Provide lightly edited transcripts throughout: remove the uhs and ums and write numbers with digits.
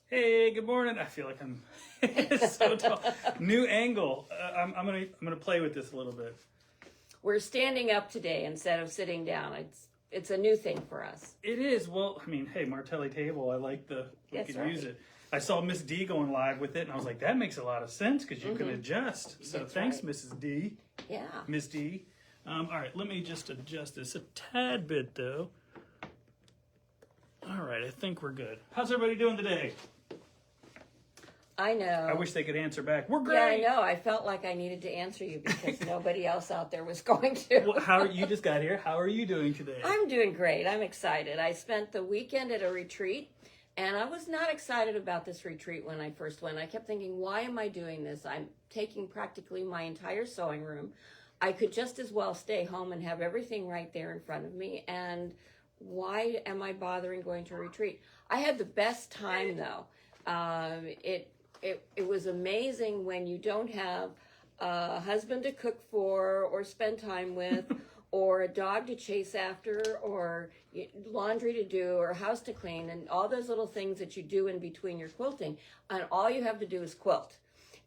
Hey, good morning. I feel like I'm so tall. New angle. I'm gonna play with this a little bit. We're standing up today instead of sitting down. It's a new thing for us. It is. Well, I mean, hey, Martelli table. I like we That's can right. use it. I saw Miss D going live with it, and I was like, that makes a lot of sense because you can adjust. So That's thanks, right. Mrs. D. Yeah. Miss D. All right, let me just adjust this a tad bit, though. All right, I think we're good. How's everybody doing today? I know. I wish they could answer back. We're Yeah, I great. know. I felt like I needed to answer you because nobody else out there was going to. Well, how you just got here? How are you doing today? I'm doing great. I'm excited. I spent the weekend at a retreat, and I was not excited about this retreat when I first went. I kept thinking, why am I doing this? I'm taking practically my entire sewing room. I could just as well stay home and have everything right there in front of me. And why am I bothering going to a retreat? I had the best time, though. It was amazing when you don't have a husband to cook for or spend time with or a dog to chase after or laundry to do or house to clean and all those little things that you do in between your quilting, and all you have to do is quilt.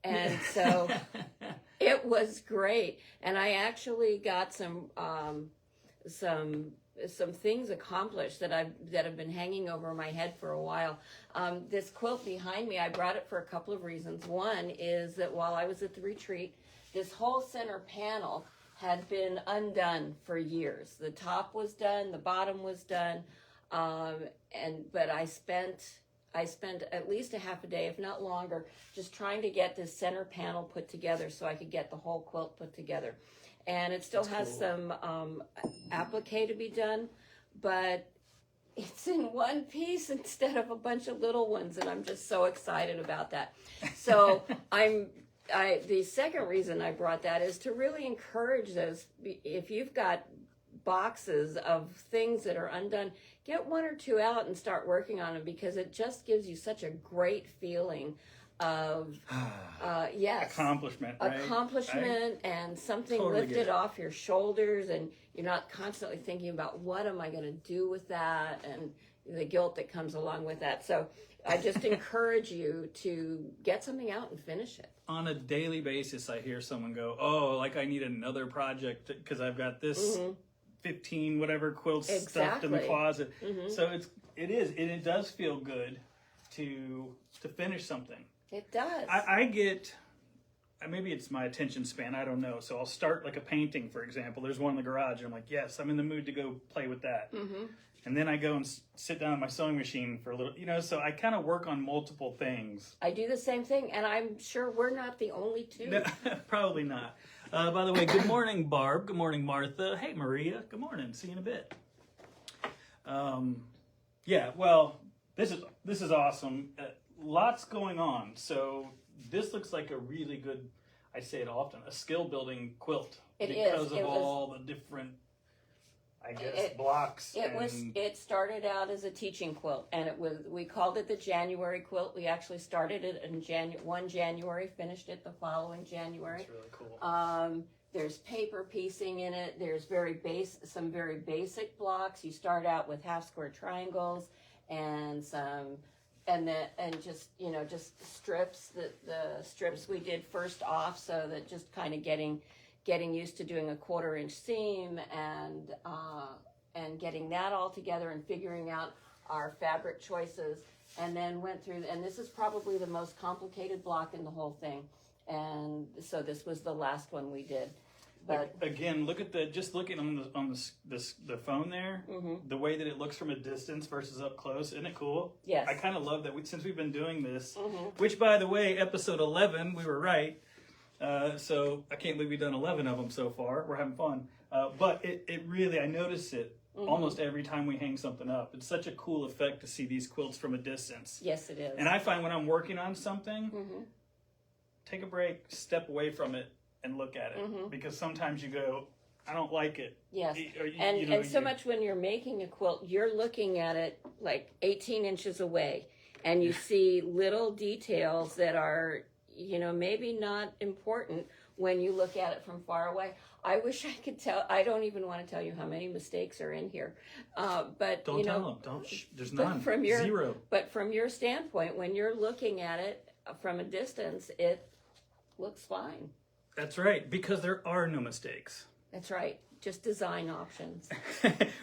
And so it was great. And I actually got some things accomplished that have been hanging over my head for a while. This quilt behind me, I brought it for a couple of reasons. One is that while I was at the retreat, this whole center panel had been undone for years. The top was done, the bottom was done, but I spent at least a half a day, if not longer, just trying to get this center panel put together so I could get the whole quilt put together. And it still has some applique to be done, but it's in one piece instead of a bunch of little ones, and I'm just so excited about that. So the second reason I brought that is to really encourage those. If you've got boxes of things that are undone, get one or two out and start working on them, because it just gives you such a great feeling of accomplishment, and something totally lifted off your shoulders, and you're not constantly thinking about what am I going to do with that and the guilt that comes along with that. So I just encourage you to get something out and finish it. On a daily basis, I hear someone go, "Oh, like I need another project because I've got this 15 whatever quilts stuffed in the closet." So it does feel good to finish something. It does. I get, maybe it's my attention span, I don't know. So I'll start like a painting, for example. There's one in the garage, and I'm like, yes, I'm in the mood to go play with that. And then I go and sit down at my sewing machine for a little, so I kind of work on multiple things. I do the same thing, and I'm sure we're not the only two. No, probably not. By the way, good morning, Barb. Good morning, Martha. Hey, Maria. Good morning. See you in a bit. Well, this is awesome. Lots going on. So this looks like a really good, I say it often, a skill building quilt. Because of all the different, I guess, blocks. It started out as a teaching quilt, and we called it the January quilt. We actually started it in one January, finished it the following January. That's really cool. There's paper piecing in it. There's some very basic blocks. You start out with half square triangles and just strips. The strips we did first off, so that just kind of getting used to doing a 1/4 inch seam and getting that all together and figuring out our fabric choices, and then went through, and this is probably the most complicated block in the whole thing, and so this was the last one we did. But again, looking on the phone there, the way that it looks from a distance versus up close, isn't it cool? Yes. I kind of love that since we've been doing this, which, by the way, episode 11, we were right. So I can't believe we've done 11 of them so far. We're having fun. But it really, I notice it almost every time we hang something up. It's such a cool effect to see these quilts from a distance. Yes, it is. And I find when I'm working on something, take a break, step away from it, and look at it. Because sometimes you go, I don't like it. Yes. And so much when you're making a quilt, you're looking at it like 18 inches away, and you see little details that are, maybe not important when you look at it from far away. I wish I could tell. I don't even want to tell you how many mistakes are in here. But don't tell them. Don't. There's none. Zero. But from your standpoint, when you're looking at it from a distance, it looks fine. That's right, because there are no mistakes. That's right. Just design options.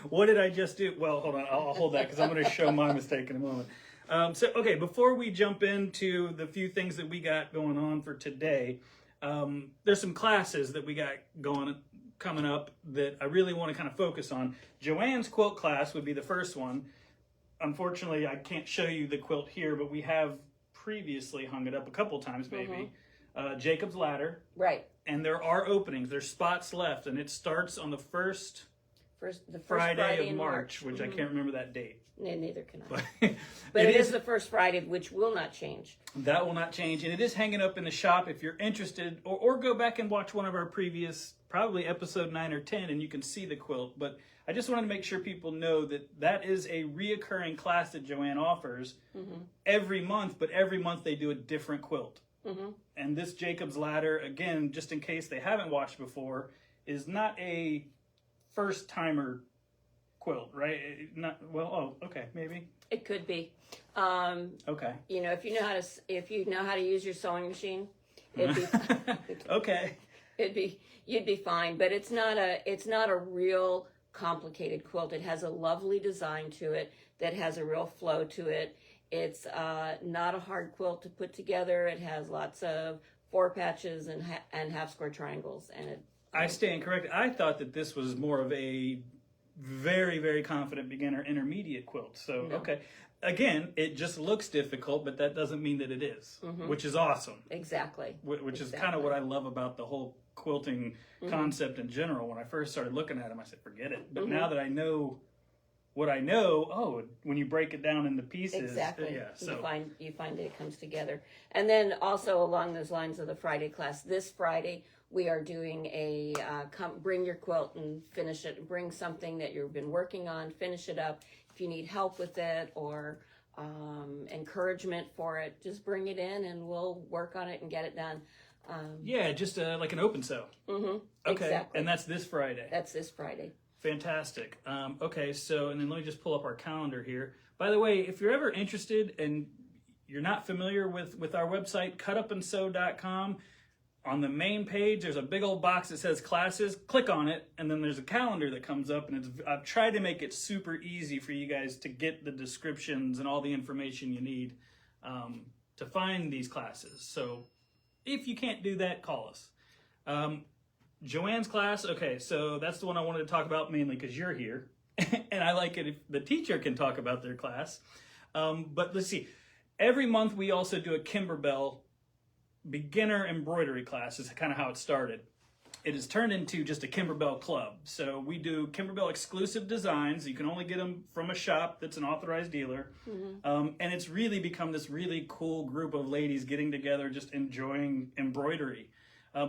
What did I just do? Well, hold on. I'll hold that because I'm going to show my mistake in a moment. Okay, before we jump into the few things that we got going on for today, there's some classes that we got coming up that I really want to kind of focus on. Joann's quilt class would be the first one. Unfortunately, I can't show you the quilt here, but we have previously hung it up a couple times, maybe. Jacob's Ladder. Right. And there are openings. There's spots left, and it starts on the first Friday of March, which I can't remember that date. No, neither can I. But it is the first Friday, which will not change. That will not change, and it is hanging up in the shop if you're interested, or go back and watch one of our previous, probably episode 9 or 10, and you can see the quilt. But I just wanted to make sure people know that that is a reoccurring class that Joann offers every month, but every month they do a different quilt. And this Jacob's Ladder, again, just in case they haven't watched before, is not a first-timer quilt, right? Okay, maybe. It could be. Okay. You know, if you know how to use your sewing machine, it'd be okay. You'd be fine. But it's not a real complicated quilt. It has a lovely design to it that has a real flow to it. It's not a hard quilt to put together. It has lots of 4 patches and half square triangles, and it. I stand corrected. I thought that this was more of a very, very confident beginner intermediate quilt. So, No. Okay. Again, it just looks difficult, but that doesn't mean that it is, which is awesome. Exactly. Which is kind of what I love about the whole quilting concept in general. When I first started looking at them, I said, forget it. But now that I know what I know, when you break it down into pieces, exactly. Yeah, so. You find that it comes together. And then also along those lines of the Friday class, this Friday we are doing a bring your quilt and finish it. Bring something that you've been working on, finish it up. If you need help with it or encouragement for it, just bring it in and we'll work on it and get it done. Just like an open sew. Okay, exactly. And that's this Friday. That's this Friday. Fantastic. Okay, so, and then let me just pull up our calendar here. By the way, if you're ever interested and you're not familiar with our website, cutupandsew.com, on the main page, there's a big old box that says classes. Click on it, and then there's a calendar that comes up, and I've tried to make it super easy for you guys to get the descriptions and all the information you need to find these classes. So if you can't do that, call us. Joann's class, okay, so that's the one I wanted to talk about mainly because you're here. And I like it if the teacher can talk about their class. But let's see. Every month we also do a Kimberbell beginner embroidery class is kind of how it started. It has turned into just a Kimberbell club. So we do Kimberbell exclusive designs. You can only get them from a shop that's an authorized dealer. And it's really become this really cool group of ladies getting together, just enjoying embroidery.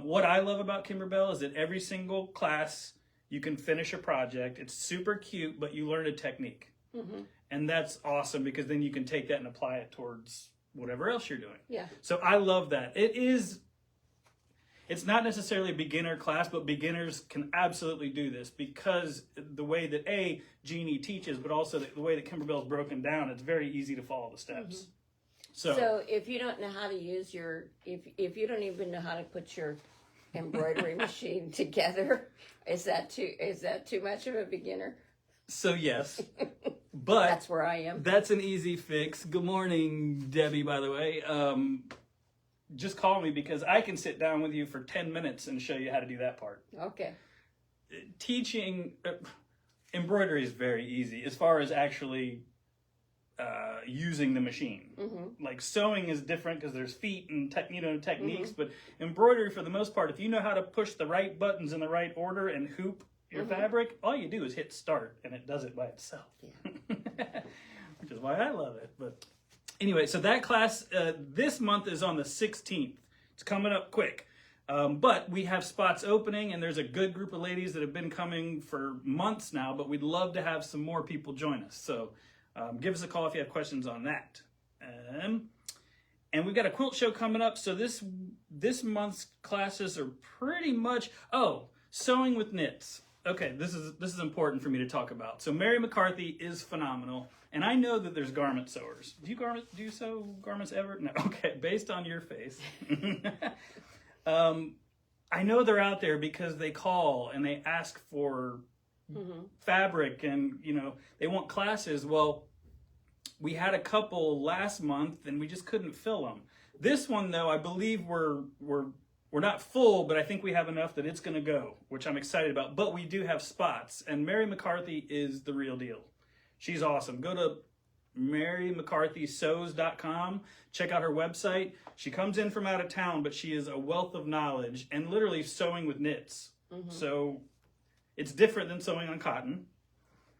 What I love about Kimberbell is that every single class you can finish a project. It's super cute, but you learn a technique. And that's awesome because then you can take that and apply it towards whatever else you're doing. Yeah. So I love that. It's not necessarily a beginner class, but beginners can absolutely do this because the way that Jeannie teaches, but also the way that Kimberbell is broken down, it's very easy to follow the steps. So if you don't know how to use if you don't even know how to put your embroidery machine together, is that too much of a beginner? So yes, but that's where I am. That's an easy fix. Good morning, Debbie, by the way. Just call me because I can sit down with you for 10 minutes and show you how to do that part. Okay. Teaching embroidery is very easy as far as actually using the machine. Like sewing is different because there's feet and techniques, but embroidery for the most part, if you know how to push the right buttons in the right order and hoop your fabric, all you do is hit start and it does it by itself. Yeah. Which is why I love it. But anyway, so that class this month is on the 16th. It's coming up quick. But we have spots opening and there's a good group of ladies that have been coming for months now, but we'd love to have some more people join us. So give us a call if you have questions on that. And we've got a quilt show coming up. So this month's classes are pretty much, sewing with knits. Okay, this is important for me to talk about. So Mary McCarthy is phenomenal. And I know that there's garment sewers. Do you sew garments ever? No. Okay, based on your face. I know they're out there because they call and they ask for fabric and, they want classes. Well, we had a couple last month and we just couldn't fill them. This one, though, I believe we're not full, but I think we have enough that it's going to go, which I'm excited about. But we do have spots, and Mary McCarthy is the real deal. She's awesome. Go to marymccarthysews.com. Check out her website. She comes in from out of town, but she is a wealth of knowledge and literally sewing with knits. So it's different than sewing on cotton,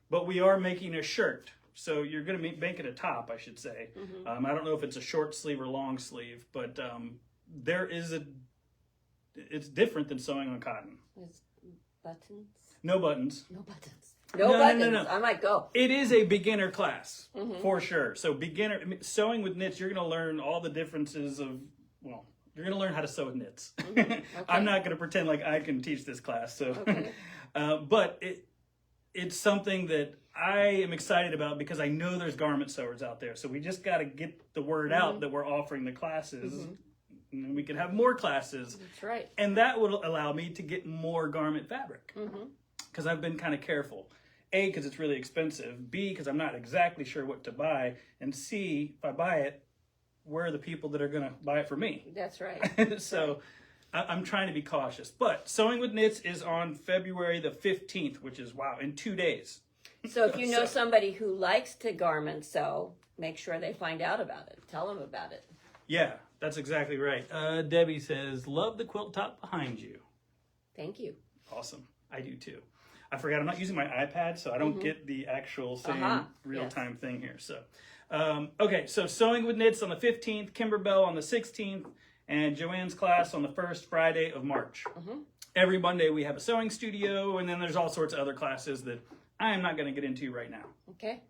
but we are making a shirt. So you're going to make it a top, I should say. I don't know if it's a short sleeve or long sleeve, but it's different than sewing on cotton. It's buttons? No buttons. No buttons. No buttons. No. I might go. It is a beginner class, for sure. So sewing with knits, you're going to learn all the differences of, you're going to learn how to sew with knits. Okay. I'm not going to pretend like I can teach this class. So, but it's something that I am excited about because I know there's garment sewers out there. So we just got to get the word out that we're offering the classes. And then we can have more classes. That's right. And that would allow me to get more garment fabric. Because I've been kind of careful. A, because it's really expensive. B, because I'm not exactly sure what to buy. And C, if I buy it, where are the people that are going to buy it for me? That's right. So I'm trying to be cautious. But Sewing with Knits is on February the 15th, which is, in 2 days. So if you know somebody who likes to garment sew, make sure they find out about it. Tell them about it. Yeah, that's exactly right. Debbie says, love the quilt top behind you. Thank you. Awesome. I do too. I forgot I'm not using my iPad, so I don't get the actual same real-time thing here. So, okay, so Sewing with Knits on the 15th, Kimberbell on the 16th, and Joann's class on the first Friday of March. Every Monday we have a sewing studio, and then there's all sorts of other classes that I am not going to get into right now. Okay.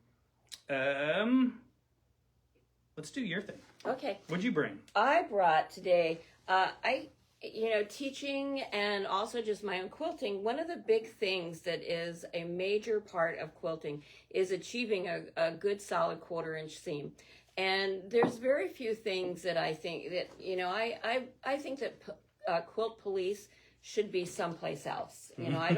Let's do your thing. Okay. What'd you bring? I brought today, teaching and also just my own quilting. One of the big things that is a major part of quilting is achieving a good solid 1/4-inch seam. And there's very few things that I think that, I think that quilt police should be someplace else. I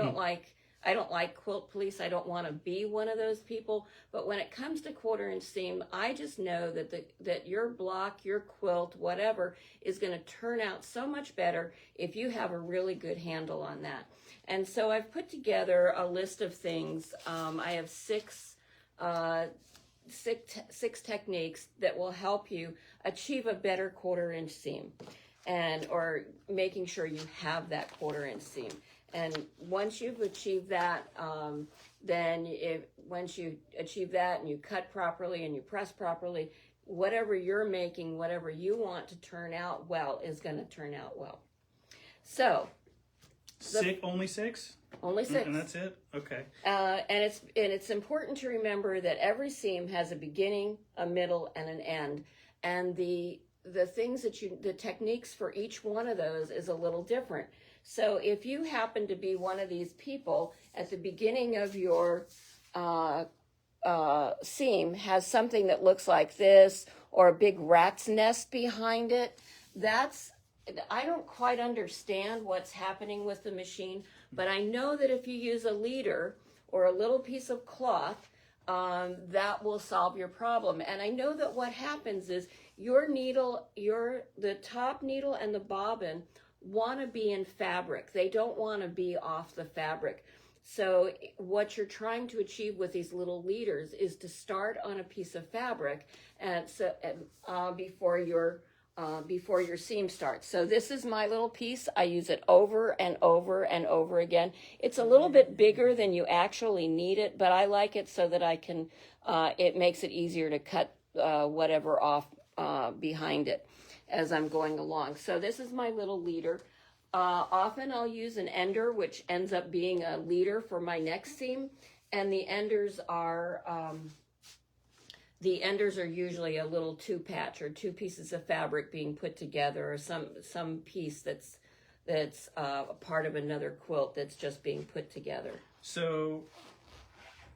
don't like quilt police. I don't want to be one of those people. But when it comes to 1/4-inch seam, I just know that your block, your quilt, whatever, is going to turn out so much better if you have a really good handle on that. And so I've put together a list of things. I have six techniques that will help you achieve a better 1/4-inch seam, or making sure you have that 1/4-inch seam. And once you've achieved that, once you achieve that and you cut properly and you press properly, whatever you're making, whatever you want to turn out well is going to turn out well. So, Only six? Only 6. And that's it? Okay. And it's important to remember that every seam has a beginning, a middle, and an end. And the things the techniques for each one of those is a little different. So if you happen to be one of these people at the beginning of your seam has something that looks like this, or a big rat's nest behind it, I don't quite understand what's happening with the machine, but I know that if you use a leader or a little piece of cloth, that will solve your problem. And I know that what happens is your needle, the top needle and the bobbin want to be in fabric. They don't want to be off the fabric. So what you're trying to achieve with these little leaders is to start on a piece of fabric before your seam starts. So this is my little piece. I use it over and over and over again. It's a little bit bigger than you actually need it, but I like it so that I can, it makes it easier to cut whatever off behind it as I'm going along. So this is my little leader. Often I'll use an ender, which ends up being a leader for my next seam. And the enders are the enders are usually a little two patch or two pieces of fabric being put together, or some piece that's a part of another quilt that's just being put together. So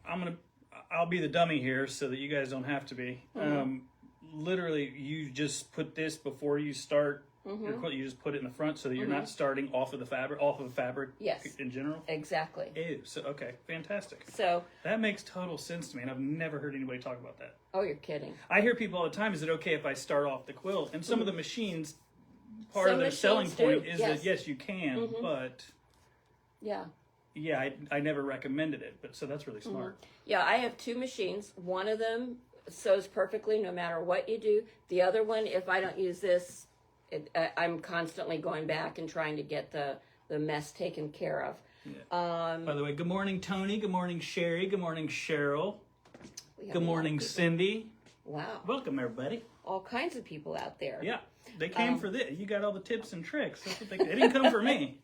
I'll be the dummy here so that you guys don't have to be. Literally, you just put this before you start your quilt. You just put it in the front so that you're not starting off of the fabric. Yes. In general. Exactly. Ew. So okay, fantastic. So that makes total sense to me, and I've never heard anybody talk about that. Oh, you're kidding. I hear people all the time, is it okay if I start off the quilt? And some of the machines, part of their selling point is that yes, you can, but yeah, I never recommended it. But so that's really smart. Yeah, I have two machines. One of them sews perfectly no matter what you do. The other one, if I don't use this, I'm constantly going back and trying to get the mess taken care of. Yeah. By the way, good morning, Tony. Good morning, Sherry. Good morning, Cheryl. Good morning, Cindy. Wow. Welcome, everybody. All kinds of people out there. Yeah, they came for this. You got all the tips and tricks. That's what they didn't come for me.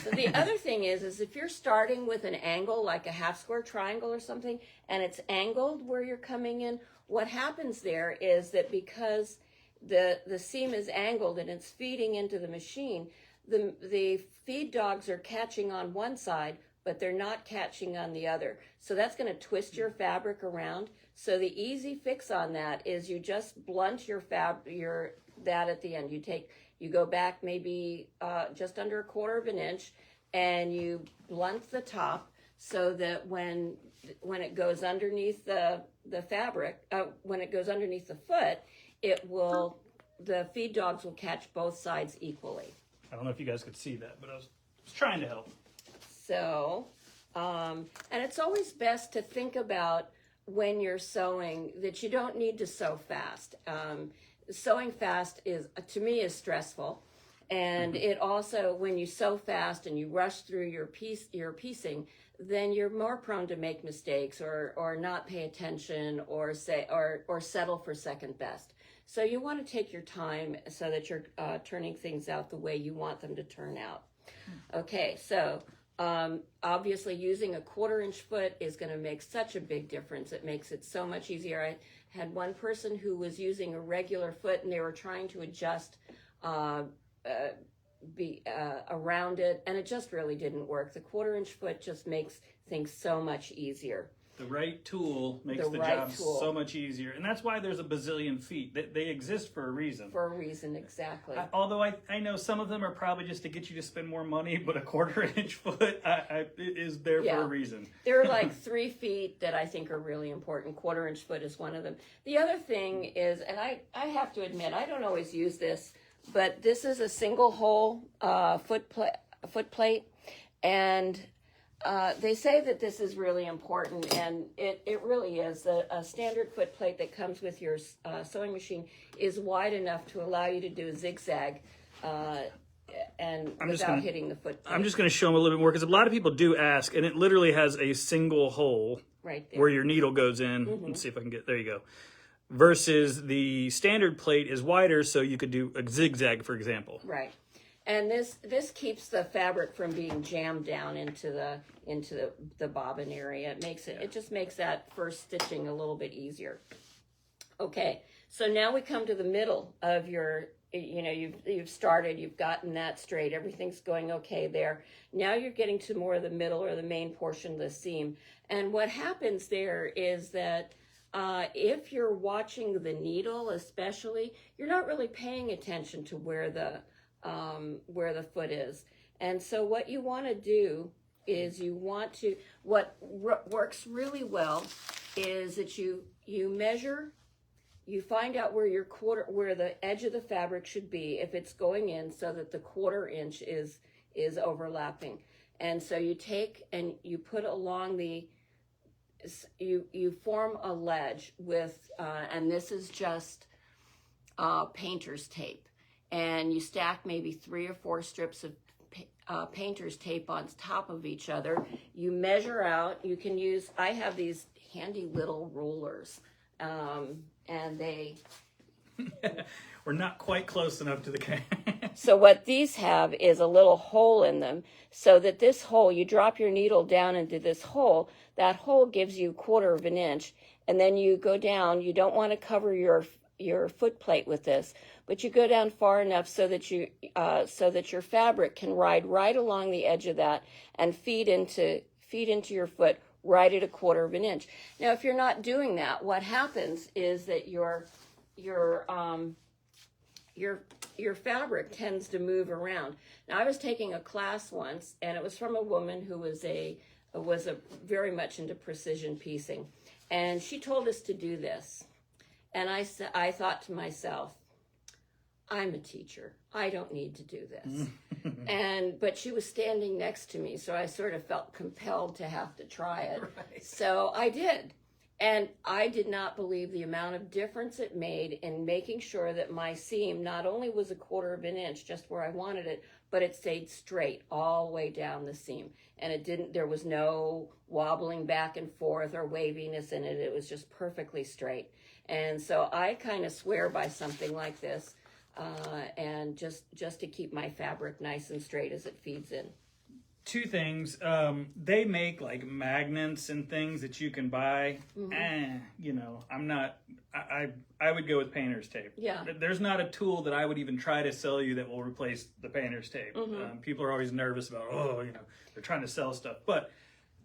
So the other thing is if you're starting with an angle, like a half square triangle or something, and it's angled where you're coming in, what happens there is that because the seam is angled and it's feeding into the machine, the feed dogs are catching on one side, but they're not catching on the other. So that's going to twist your fabric around. So the easy fix on that is you just blunt that at the end. You go back maybe just under 1/4 inch, and you blunt the top so that when it goes underneath the fabric, when it goes underneath the foot, the feed dogs will catch both sides equally. I don't know if you guys could see that, but I was trying to help. So, and it's always best to think about when you're sewing that you don't need to sew fast. Sewing fast to me is stressful, and it also, when you sew fast and you rush through your piecing, then you're more prone to make mistakes or not pay attention or settle for second best. So you want to take your time so that you're turning things out the way you want them to turn out. Okay, so obviously using a 1/4 inch foot is going to make such a big difference. It makes it so much easier. I had one person who was using a regular foot and they were trying to adjust around it, and it just really didn't work. The 1/4 inch foot just makes things so much easier. The right tool makes the job so much easier. And that's why there's a bazillion feet. They exist for a reason. For a reason, exactly. Although I know some of them are probably just to get you to spend more money, but a 1/4 inch foot is there for a reason. There are like 3 feet that I think are really important. 1/4 inch foot is one of them. The other thing is, and I have to admit, I don't always use this, but this is a single hole foot plate, and they say that this is really important, and it really is. A standard foot plate that comes with your sewing machine is wide enough to allow you to do a zigzag without hitting the foot plate. I'm just going to show them a little bit more, because a lot of people do ask, and it literally has a single hole right there where your needle goes in. Let's see if I can there you go. Versus the standard plate is wider, so you could do a zigzag, for example. Right. And this keeps the fabric from being jammed down into the bobbin area. It just makes that first stitching a little bit easier. Okay, so now we come to the middle of your, you've started, you've gotten that straight, everything's going okay there. Now you're getting to more of the middle or the main portion of the seam. And what happens there is that if you're watching the needle especially, you're not really paying attention to where the foot is. And so what you want to do is what works really well is that you measure, you find out where where the edge of the fabric should be if it's going in, so that the 1/4 inch is overlapping. And so you take and you put along you form a ledge with, and this is just painter's tape. And you stack maybe 3 or 4 strips of painter's tape on top of each other. You measure out. You can use, I have these handy little rulers, and they... We're not quite close enough to the camera. So what these have is a little hole in them, so that this hole, you drop your needle down into this hole, that hole gives you 1/4 of an inch, and then you go down. You don't want to cover your foot plate with this, but you go down far enough so that your fabric can ride right along the edge of that and feed into your foot right at 1/4 of an inch. Now, if you're not doing that, what happens is that your fabric tends to move around. Now, I was taking a class once, and it was from a woman who was very much into precision piecing, and she told us to do this. And I thought to myself, I'm a teacher. I don't need to do this. But she was standing next to me, so I sort of felt compelled to have to try it. Right. So I did. And I did not believe the amount of difference it made in making sure that my seam not only was 1/4 of an inch just where I wanted it, but it stayed straight all the way down the seam. And there was no wobbling back and forth or waviness in it. It was just perfectly straight. And so I kind of swear by something like this, and just to keep my fabric nice and straight as it feeds in. Two things. They make like magnets and things that you can buy. I'm not. I would go with painter's tape. Yeah. There's not a tool that I would even try to sell you that will replace the painter's tape. People are always nervous about, they're trying to sell stuff, but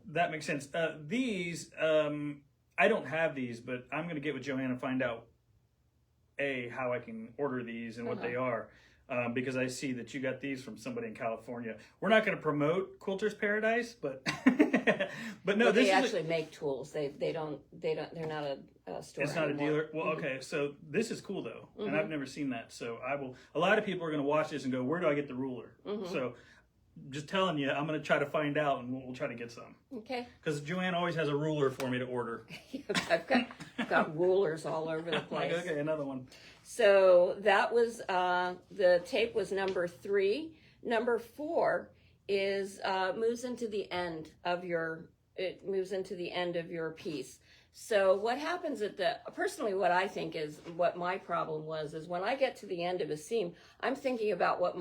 that makes sense. These, I don't have these, but I'm going to get with Joann and find out how I can order these and what they are. Because I see that you got these from somebody in California. We're not going to promote Quilter's Paradise, but but no, they actually make tools. They're not a store. It's not anymore. a dealer. Well, okay, so this is cool though, and I've never seen that. So I will. A lot of people are going to watch this and go, "Where do I get the ruler?" So just telling you, I'm going to try to find out, and we'll try to get some. Okay. Because Joann always has a ruler for me to order. I've got rulers all over the place. Okay, another one. So that was the tape was number 3. Number 4 is moves into the end of your piece. So what happens personally what I think is what my problem is when I get to the end of a seam, I'm thinking about what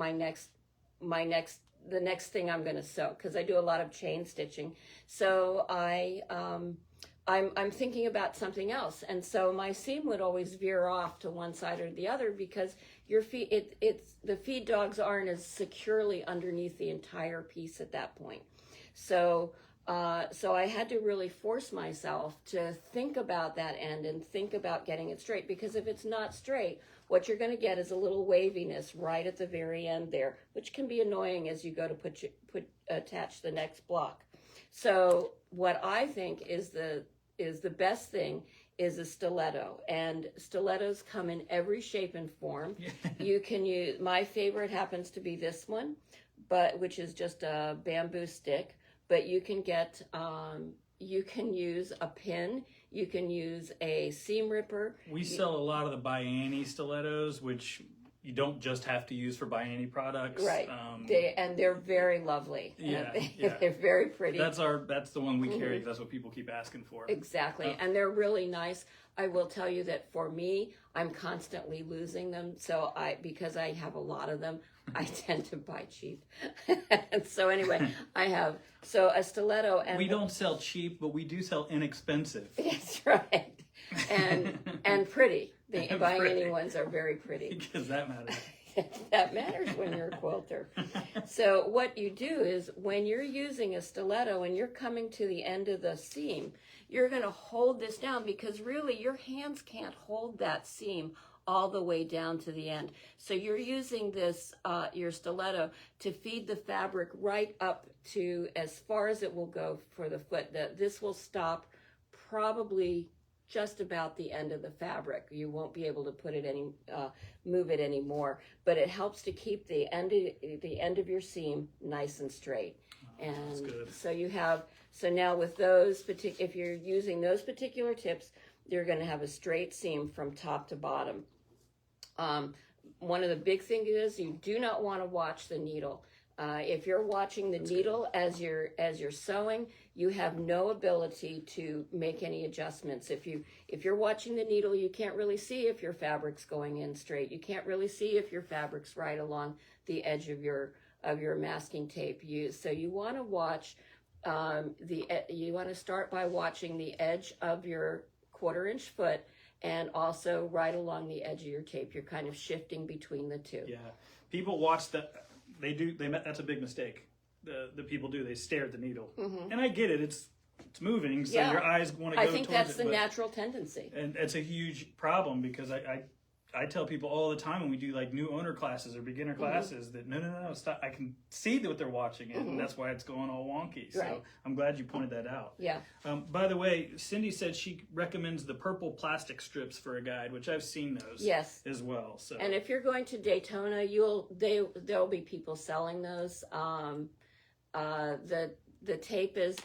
the next thing I'm going to sew, because I do a lot of chain stitching. So I'm thinking about something else, and so my seam would always veer off to one side or the other because the feed dogs aren't as securely underneath the entire piece at that point. So I had to really force myself to think about that end and think about getting it straight, because if it's not straight, what you're going to get is a little waviness right at the very end there, which can be annoying as you go to attach the next block. So what I think is the best thing is a stiletto, and stilettos come in every shape and form. You can use, my favorite happens to be this one, which is just a bamboo stick, but you can get, you can use a pin, you can use a seam ripper. We sell a lot of the Bianni stilettos, which you don't just have to use for Bianni products. Right. They're very lovely. Yeah, They're very pretty. That's the one we carry. That's what people keep asking for. Exactly. And they're really nice. I will tell you that for me, I'm constantly losing them. So because I have a lot of them, I tend to buy cheap. And so anyway, I have a stiletto, and we don't sell cheap, but we do sell inexpensive. That's right. And pretty. The Bianni ones are very pretty. Because that matters. That matters when you're a quilter. So what you do is when you're using a stiletto and you're coming to the end of the seam, you're going to hold this down, because really your hands can't hold that seam all the way down to the end. So you're using this, your stiletto, to feed the fabric right up to as far as it will go for the foot. This will stop probably just about the end of the fabric. You won't be able to move it anymore, but it helps to keep the end of your seam nice and straight. And that's good. So now with those if you're using those particular tips, you're going to have a straight seam from top to bottom. One of the big things is you do not want to watch the needle. If you're watching the needle as you're sewing, you have no ability to make any adjustments. If you're watching the needle, you can't really see if your fabric's going in straight. You can't really see if your fabric's right along the edge of your masking tape. So you want to watch you want to start by watching the edge of your 1/4 inch foot, and also right along the edge of your tape. You're kind of shifting between the two. Yeah, people watch that. That's a big mistake. The people do. They stare at the needle, and I get it. It's moving, so your eyes want to go. I think towards that's the natural tendency, and it's a huge problem because I tell people all the time when we do like new owner classes or beginner classes that no, stop. I can see what they're watching it, and that's why it's going all wonky. So right. I'm glad you pointed that out. Yeah. By the way, Cindy said she recommends the purple plastic strips for a guide, which I've seen those. Yes. As well. So. And if you're going to Daytona, there'll be people selling those. The tape is,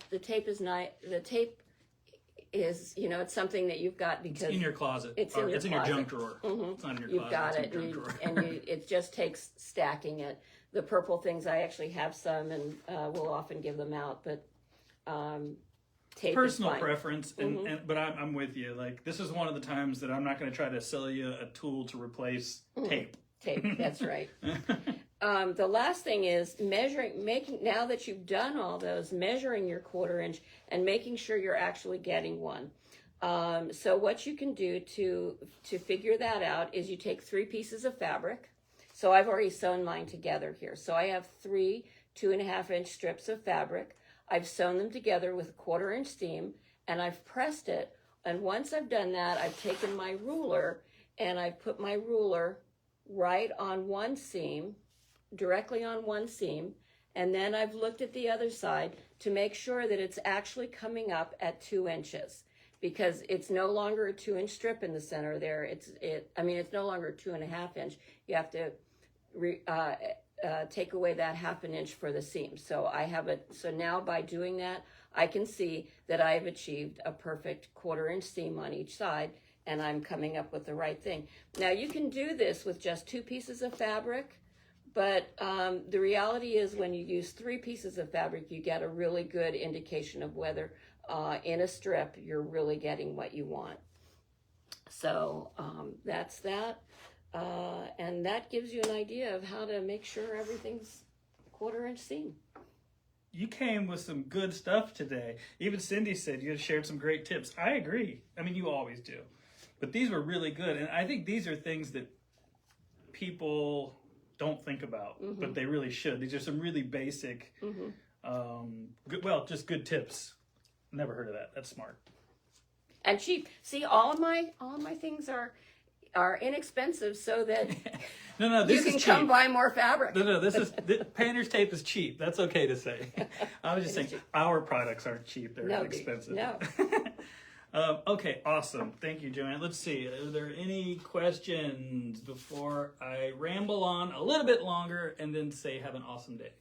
it's something that you've got because it's in your closet. It's in your junk drawer. It's not in your closet. You've got it's it, it just takes stacking it. The purple things, I actually have some, and we'll often give them out. But tape personal is fine. Preference, but I'm with you. Like this is one of the times that I'm not going to try to sell you a tool to replace tape. Tape, that's right. The last thing is now that you've done all those, measuring your 1/4 inch and making sure you're actually getting one. So what you can do to figure that out is you take 3 pieces of fabric. So I've already sewn mine together here. So I have 3 2.5 inch strips of fabric. I've sewn them together with a 1/4 inch seam, and I've pressed it. And once I've done that, I've taken my ruler and I've put my ruler right on one seam, directly on one seam, and then I've looked at the other side to make sure that it's actually coming up at 2 inches, because it's no longer a 2 inch strip in the center there. It's no longer a 2.5 inch. You have to take away that 1/2 inch for the seam. So so now by doing that, I can see that I've achieved a perfect 1/4 inch seam on each side, and I'm coming up with the right thing. Now you can do this with just 2 pieces of fabric, but the reality is when you use 3 pieces of fabric, you get a really good indication of whether in a strip you're really getting what you want. So that's that. And that gives you an idea of how to make sure everything's 1/4 inch seam. You came with some good stuff today. Even Cindy said you shared some great tips. I agree. I mean, you always do. But these were really good. And I think these are things that people don't think about, but they really should. These are some really basic, just good tips. Never heard of that. That's smart. And cheap. See, all of my things are inexpensive, so that this you can is come cheap. buy more fabric. Painter's tape is cheap. That's okay to say. I was just saying our products aren't cheap. They're expensive. No. Okay, awesome. Thank you, Joann. Let's see. Are there any questions before I ramble on a little bit longer and then say have an awesome day?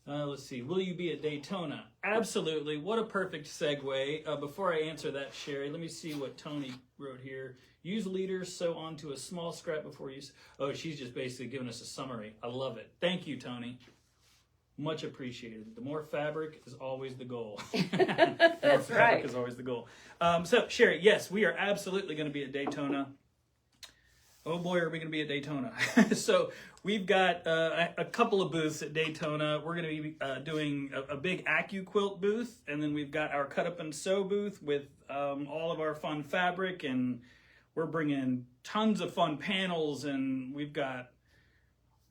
Let's see. Will you be at Daytona? Absolutely. What a perfect segue. Before I answer that, Sherry, let me see what Tony wrote here. Use leaders, sew onto a small scrap before you... Oh, she's just basically giving us a summary. I love it. Thank you, Tony. Much appreciated. The more fabric is always the goal. That's right. Fabric is always the goal. So, Sherry, yes, we are absolutely going to be at Daytona. Oh boy, are we going to be at Daytona. So we've got a couple of booths at Daytona. We're going to be doing a big AccuQuilt booth, and then we've got our Cut Up and Sew booth with all of our fun fabric, and we're bringing tons of fun panels, and we've got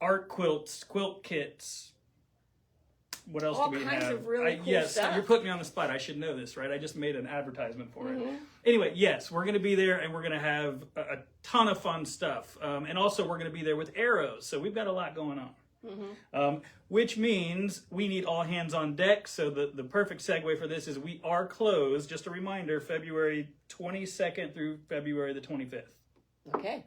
art quilts, quilt kits. What else do we have? All kinds of really cool yes, stuff. You're putting me on the spot. I should know this, right? I just made an advertisement for it. Anyway, yes, we're going to be there, and we're going to have a ton of fun stuff. And also, we're going to be there with arrows. So we've got a lot going on. Which means we need all hands on deck. So the perfect segue for this is we are closed. Just a reminder, February 22nd through February the 25th. Okay.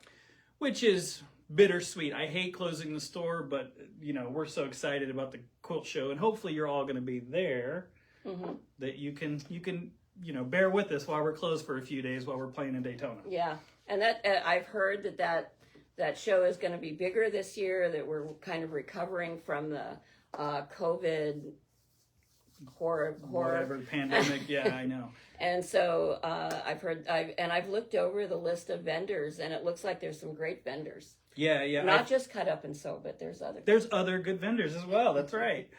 Which is bittersweet. I hate closing the store, but we're so excited about the quilt show, and hopefully you're all going to be there that you can bear with us while we're closed for a few days while we're playing in Daytona. Yeah, and that I've heard that show is going to be bigger this year. That we're kind of recovering from COVID horror. Whatever, pandemic, yeah, I know. And so I've looked over the list of vendors, and it looks like there's some great vendors. Yeah. Not just cut up and sew, but there's other good vendors as well. That's right.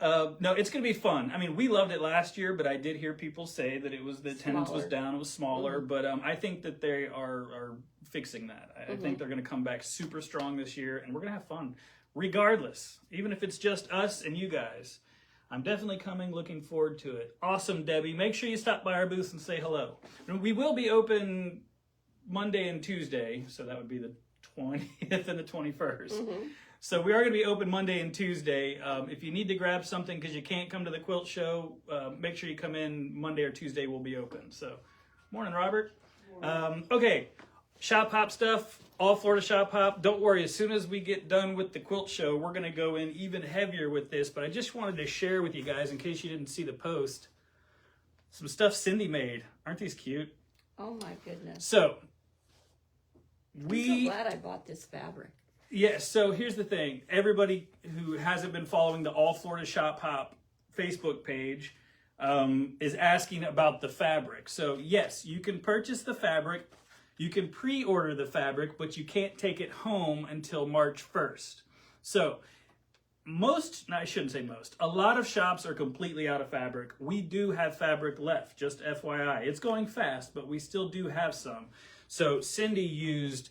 No, it's going to be fun. I mean, we loved it last year, but I did hear people say that the attendance was down, it was smaller. Mm-hmm. But I think that they are fixing that. I think they're going to come back super strong this year, and we're going to have fun, regardless. Even if it's just us and you guys, I'm definitely coming. Looking forward to it. Awesome, Debbie. Make sure you stop by our booth and say hello. And we will be open Monday and Tuesday, so that would be the 20th and the 21st. Mm-hmm. So we are going to be open Monday and Tuesday. If you need to grab something because you can't come to the quilt show, make sure you come in Monday or Tuesday. We'll be open. So, morning, Robert. Okay, shop hop stuff, all Florida shop hop. Don't worry, as soon as we get done with the quilt show, we're going to go in even heavier with this. But I just wanted to share with you guys, in case you didn't see the post, some stuff Cindy made. Aren't these cute? Oh my goodness. So, I'm so glad I bought this fabric. Yeah, so here's the thing. Everybody who hasn't been following the All Florida Shop Hop Facebook page is asking about the fabric. So yes, you can purchase the fabric. You can pre-order the fabric, but you can't take it home until March 1st. So I shouldn't say most. A lot of shops are completely out of fabric. We do have fabric left, just FYI. It's going fast, but we still do have some. So Cindy used...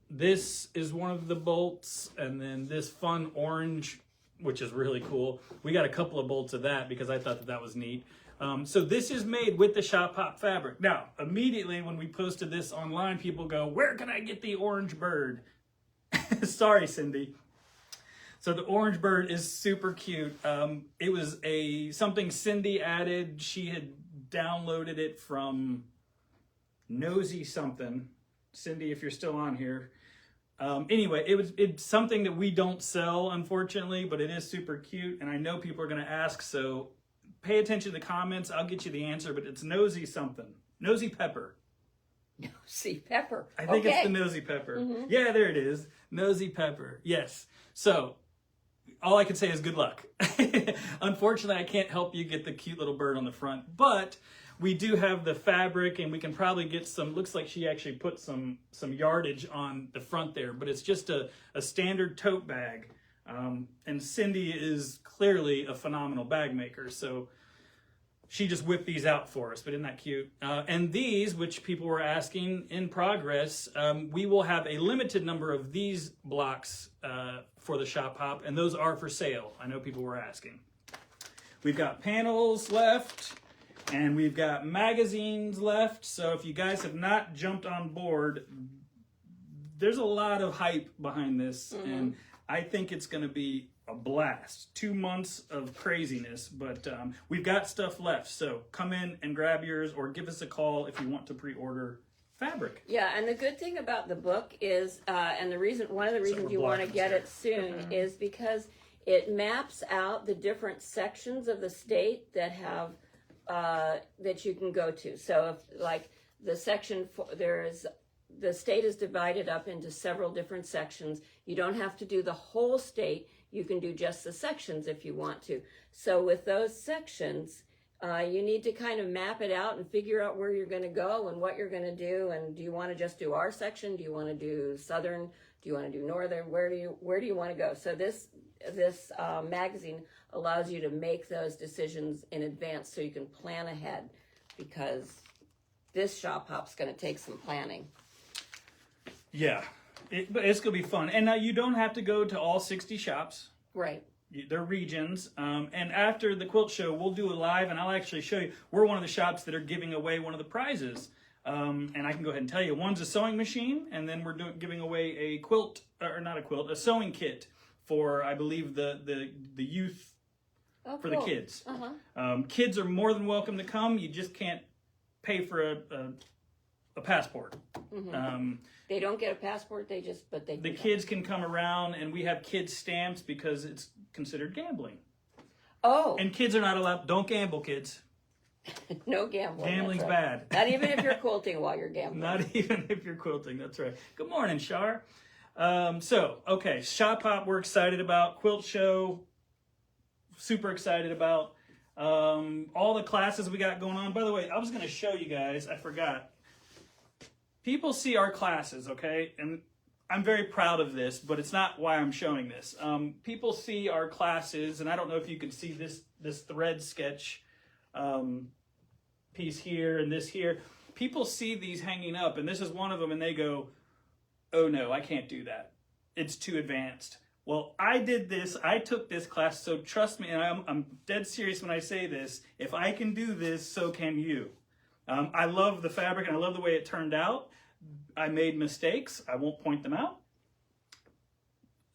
This is one of the bolts, and then this fun orange, which is really cool. We got a couple of bolts of that because I thought that was neat. So this is made with the shop hop fabric. Now, immediately when we posted this online, people go, "Where can I get the orange bird?" Sorry, Cindy. So the orange bird is super cute. It was something Cindy added. She had downloaded it from Nosy something. Cindy, if you're still on here. Anyway, it's something that we don't sell, unfortunately, but it is super cute, and I know people are going to ask, so pay attention to the comments. I'll get you the answer, but it's Nosy something. Nosy Pepper. Nosy Pepper. I think it's the Nosy Pepper. Mm-hmm. Yeah, there it is. Nosy Pepper. Yes. So, all I can say is good luck. Unfortunately, I can't help you get the cute little bird on the front, but... We do have the fabric, and we can probably get some, looks like she actually put some yardage on the front there, but it's just a standard tote bag. And Cindy is clearly a phenomenal bag maker, so she just whipped these out for us, but isn't that cute? And these, which people were asking in progress, we will have a limited number of these blocks for the shop hop, and those are for sale. I know people were asking. We've got panels left. And we've got magazines left, so if you guys have not jumped on board, there's a lot of hype behind this, and I think it's going to be a blast. 2 months of craziness, but we've got stuff left, so come in and grab yours, or give us a call if you want to pre-order fabric. Yeah, and the good thing about the book is, and one of the reasons you want to get it soon is because it maps out the different sections of the state that have that you can go to. So if like the section, the state is divided up into several different sections. You don't have to do the whole state. You can do just the sections if you want to. So with those sections, you need to kind of map it out and figure out where you're going to go and what you're going to do. And do you want to just do our section? Do you want to do southern? Do you want to do northern? Where do you want to go? So this magazine allows you to make those decisions in advance so you can plan ahead, because this shop hop's going to take some planning. Yeah, but it's going to be fun. And now you don't have to go to all 60 shops. Right. They're regions. And after the quilt show, we'll do a live, and I'll actually show you. We're one of the shops that are giving away one of the prizes. And I can go ahead and tell you, one's a sewing machine, and then we're giving away a quilt, or not a quilt, a sewing kit for, I believe, the youth, for the kids. Kids are more than welcome to come. You just can't pay for a passport. They don't get a passport. The kids can come around, and we have kids stamps because it's considered gambling. Oh. And kids are not allowed. Don't gamble, kids. No gambling. Gambling's bad. Not even if you're quilting while you're gambling. Not even if you're quilting. That's right. Good morning, Shar. Okay, Shop Hop we're excited about. Quilt Show, super excited about. All the classes we got going on. By the way, I was going to show you guys, I forgot. People see our classes, okay? And I'm very proud of this, but it's not why I'm showing this. People see our classes, and I don't know if you can see this thread sketch piece here and this here. People see these hanging up, and this is one of them, and they go, oh no, I can't do that. It's too advanced. Well, I did this, I took this class, so trust me, and I'm dead serious when I say this, if I can do this, so can you. I love the fabric, and I love the way it turned out. I made mistakes, I won't point them out.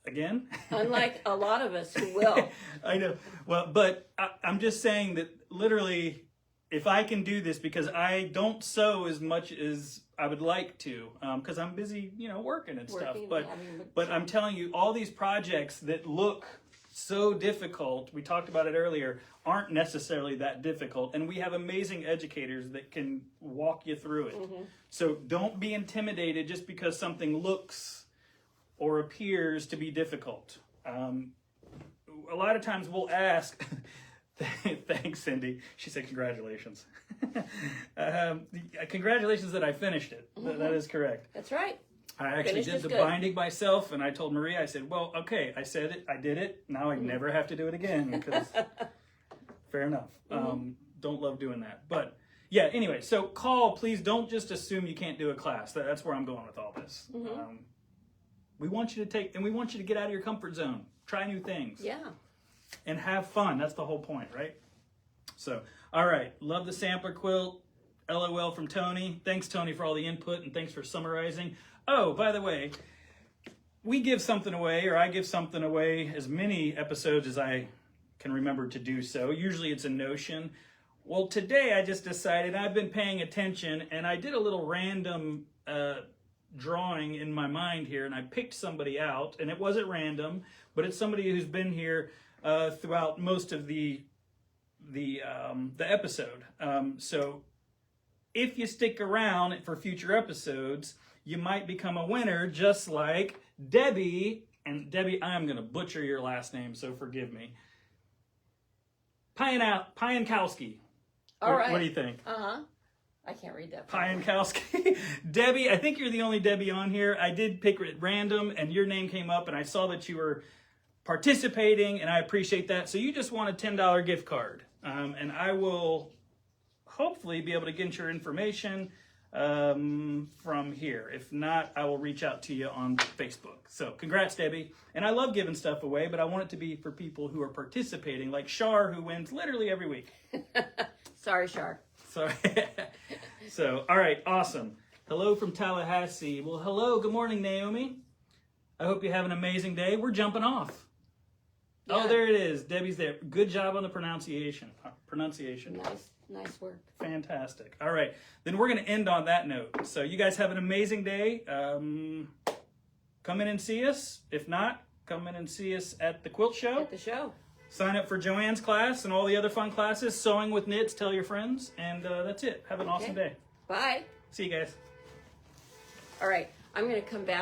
Again. Unlike a lot of us who will. I know, well, but I'm just saying that literally, if I can do this, because I don't sew as much as I would like to, because I'm busy, working and stuff. But I'm telling you, all these projects that look so difficult, we talked about it earlier, aren't necessarily that difficult. And we have amazing educators that can walk you through it. Mm-hmm. So don't be intimidated just because something looks or appears to be difficult. A lot of times we'll ask... Thanks, Cindy. She said congratulations. Congratulations that I finished it. Mm-hmm. That is correct. That's right. I actually did the binding myself, and I told Maria, I said, well, okay, I said it, I did it. Now I never have to do it again, because fair enough. Don't love doing that. But yeah, anyway, so please don't just assume you can't do a class. That's where I'm going with all this. Mm-hmm. We want you to get out of your comfort zone. Try new things. Yeah. And have fun. That's the whole point, right? So, all right. Love the sampler quilt. LOL from Tony. Thanks, Tony, for all the input, and thanks for summarizing. Oh, by the way, we give something away, or I give something away as many episodes as I can remember to do so. Usually it's a notion. Well, today I just decided, I've been paying attention, and I did a little random drawing in my mind here, and I picked somebody out, and it wasn't random, but it's somebody who's been here throughout most of the episode. So if you stick around for future episodes, you might become a winner, just like Debbie. And Debbie, I'm going to butcher your last name, so forgive me. Piankowski. All right. What do you think? I can't read that. Piankowski. Debbie, I think you're the only Debbie on here. I did pick at random, and your name came up, and I saw that you were participating, and I appreciate that. So you just want a $10 gift card, and I will hopefully be able to get your information from here. If not, I will reach out to you on Facebook. So congrats, Debbie. And I love giving stuff away, but I want it to be for people who are participating, like Shar, who wins literally every week. Sorry, Shar. Sorry. So, all right, awesome. Hello from Tallahassee. Well, hello. Good morning, Naomi. I hope you have an amazing day. We're jumping off. Yeah. Oh, there it is. Debbie's there. Good job on the pronunciation. Nice work. Fantastic. All right. Then we're going to end on that note. So you guys have an amazing day. Come in and see us. If not, come in and see us at the Quilt Show. At the show. Sign up for Joann's class and all the other fun classes. Sewing with Knits. Tell your friends. And that's it. Have an awesome day. Bye. See you guys. All right. I'm going to come back.